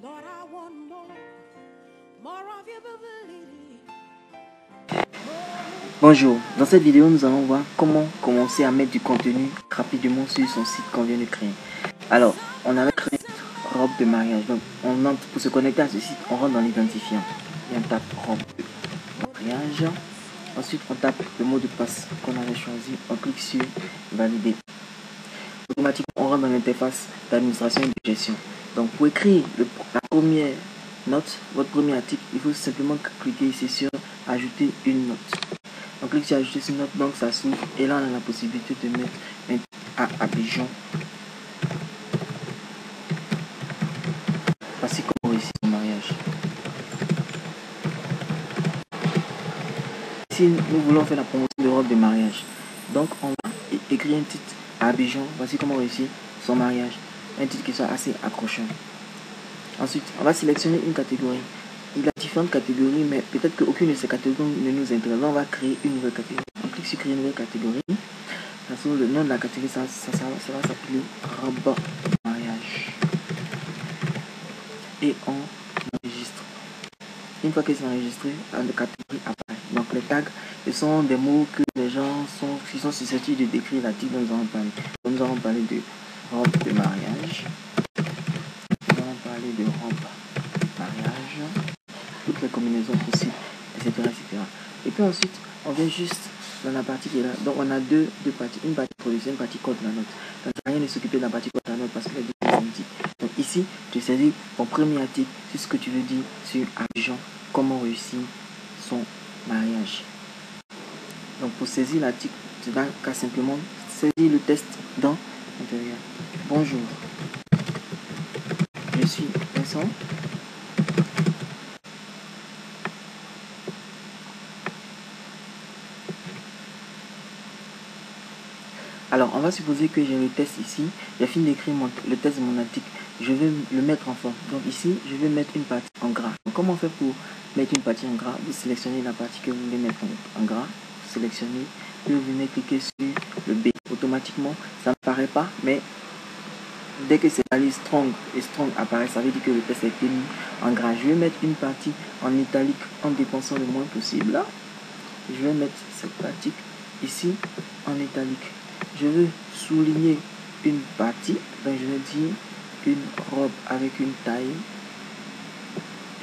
Lord, I want more of your ability. Bonjour, dans cette vidéo nous allons voir comment commencer à mettre du contenu rapidement sur son site qu'on vient de créer. Alors, on avait créé une robe de mariage, donc on entre, pour se connecter à ce site, on rentre dans l'identifiant et on tape robe de mariage. Ensuite on tape le mot de passe qu'on avait choisi, on clique sur valider. Automatiquement on rentre dans l'interface d'administration et de gestion. Donc pour écrire la première note, votre premier article, il faut simplement cliquer ici sur ajouter une note. On clique sur ajouter une note, donc ça s'ouvre et là on a la possibilité de mettre un Abidjan. Voici comment réussir son mariage. Ici nous voulons faire la promotion de robe de mariage, donc on va écrire un titre à Abidjan. Voici comment réussir son mariage, un titre qui soit assez accrocheur. Ensuite on va sélectionner une catégorie. Il y a différentes catégories, mais peut-être qu'aucune de ces catégories ne nous intéresse. On va créer une nouvelle catégorie. On clique sur créer une nouvelle catégorie. Le nom de la catégorie, ça va s'appeler robe mariage. Et on enregistre. Une fois que c'est enregistré, la catégorie apparaît. Donc les tags, ce sont des mots que les gens qui sont susceptibles de décrire l'article dont nous allons parler. Donc, nous allons parler de robe de mariage. Nous allons parler de robe mariage. Toutes les combinaisons possibles, etc., etc. Et puis ensuite, on vient juste dans la partie qui est là. Donc on a deux parties, une partie production, une partie code de la note. Ça ne sert à rien de s'occuper de la partie code de la note parce que les deux sont identiques. Donc ici, tu saisis ton premier article sur ce que tu veux dire sur Abidjan, comment réussir son mariage. Donc pour saisir l'article, tu n'as qu'à simplement saisir le test dans l'intérieur. Bonjour, je suis Vincent. Alors, on va supposer que j'ai le test ici. J'ai fini d'écrire le test de mon article. Je vais le mettre en forme. Donc ici, je vais mettre une partie en gras. Donc, comment on fait pour mettre une partie en gras? Vous sélectionnez la partie que vous voulez mettre en gras. Vous sélectionnez. Puis vous venez cliquer sur le B. Automatiquement, ça ne paraît pas. Mais dès que c'est la liste strong et strong apparaît, ça veut dire que le test a été mis en gras. Je vais mettre une partie en italique en dépensant le moins possible. Là, je vais mettre cette partie ici en italique. Je veux souligner une partie, donc je vais dire une robe avec une taille.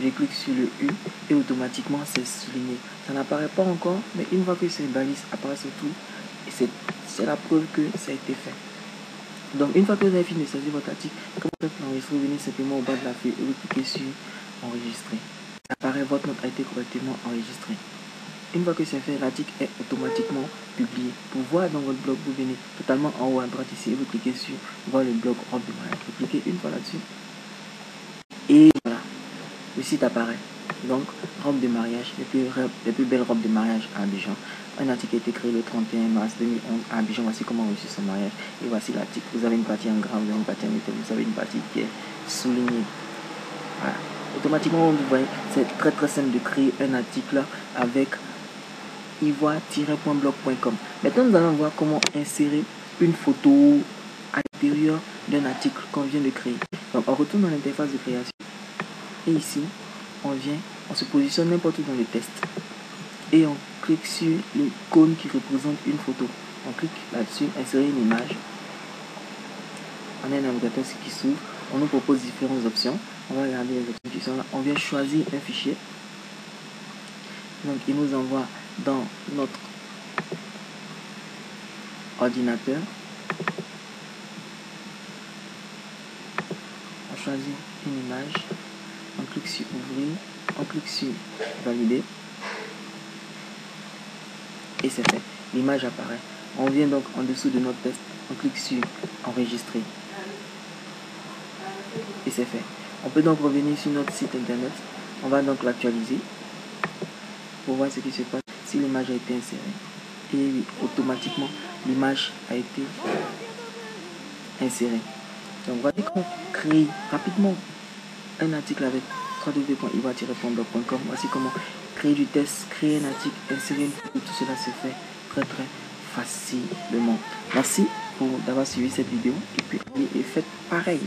Je clique sur le U et automatiquement c'est souligné. Ça n'apparaît pas encore, mais une fois que ces balises apparaissent autour, c'est la preuve que ça a été fait. Donc une fois que vous avez fini de saisir votre article, comme vous faites l'enregistrer, vous venez simplement au bas de la feuille et vous cliquez sur enregistrer. Ça apparaît, votre note a été correctement enregistrée. Une fois que c'est fait, l'article est automatiquement publié. Pour voir dans votre blog, vous venez totalement en haut à droite ici et vous cliquez sur voir le blog robe de mariage. Vous cliquez une fois là-dessus et voilà, le site apparaît. Donc, robe de mariage, les plus belles robes de mariage à Abidjan. Un article a été créé le 31 mars 2011 à Abidjan. Voici comment réussir son mariage. Et voici l'article. Vous avez une partie en gras, vous avez une partie en italique, vous avez une partie qui est soulignée. Voilà. Automatiquement, vous voyez, c'est très très simple de créer un article avec ivoire-blog.com. Maintenant, nous allons voir comment insérer une photo à l'intérieur d'un article qu'on vient de créer. Donc, on retourne dans l'interface de création. Et ici, on se positionne n'importe où dans le test. Et on clique sur l'icône qui représente une photo. On clique là-dessus, insérer une image. On a un navigateur qui s'ouvre. On nous propose différentes options. On va regarder les options qui sont là. On vient choisir un fichier. Donc, il nous envoie dans notre ordinateur. On choisit une image, on clique sur ouvrir, on clique sur valider et c'est fait. L'image apparaît. On vient donc en dessous de notre test, on clique sur enregistrer et c'est fait. On peut donc revenir sur notre site internet. On va donc l'actualiser pour voir ce qui se passe si l'image a été insérée. Et automatiquement, l'image a été insérée. Donc voici comment créer rapidement un article avec www.ivoire-blog.com. Voici comment créer du test, créer un article, insérer une photo. Tout cela se fait très très facilement. Merci d'avoir suivi cette vidéo et puis faites pareil.